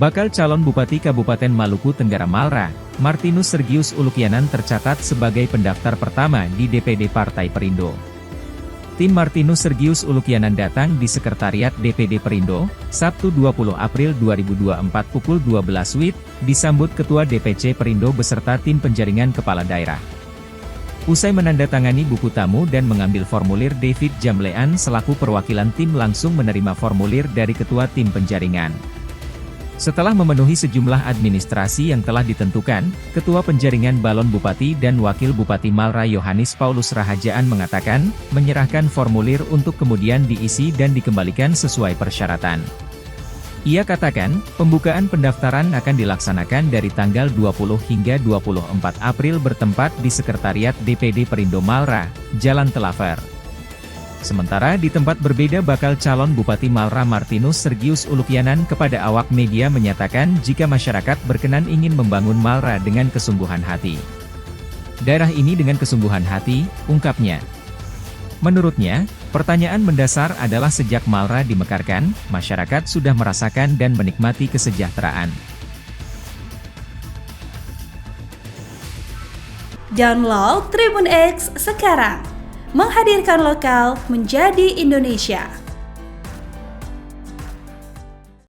Bakal calon Bupati Kabupaten Maluku Tenggara Malra, Martinus Sergius Ulukianan tercatat sebagai pendaftar pertama di DPD Partai Perindo. Tim Martinus Sergius Ulukianan datang di Sekretariat DPD Perindo, Sabtu 20 April 2024 pukul 12 WIB, disambut Ketua DPC Perindo beserta tim penjaringan kepala daerah. Usai menandatangani buku tamu dan mengambil formulir, David Jamlean selaku perwakilan tim langsung menerima formulir dari Ketua Tim Penjaringan. Setelah memenuhi sejumlah administrasi yang telah ditentukan, Ketua Penjaringan Balon Bupati dan Wakil Bupati Malra Yohanes Paulus Rahajaan mengatakan, menyerahkan formulir untuk kemudian diisi dan dikembalikan sesuai persyaratan. Ia katakan, pembukaan pendaftaran akan dilaksanakan dari tanggal 20 hingga 24 April bertempat di Sekretariat DPD Perindo Malra, Jalan Telaver. Sementara di tempat berbeda, bakal calon Bupati Malra Martinus Sergius Ulukianan kepada awak media menyatakan jika masyarakat berkenan ingin membangun Malra dengan kesungguhan hati. Daerah ini dengan kesungguhan hati, ungkapnya. Menurutnya, pertanyaan mendasar adalah sejak Malra dimekarkan, masyarakat sudah merasakan dan menikmati kesejahteraan. Download Tribun X sekarang. Menghadirkan lokal menjadi Indonesia.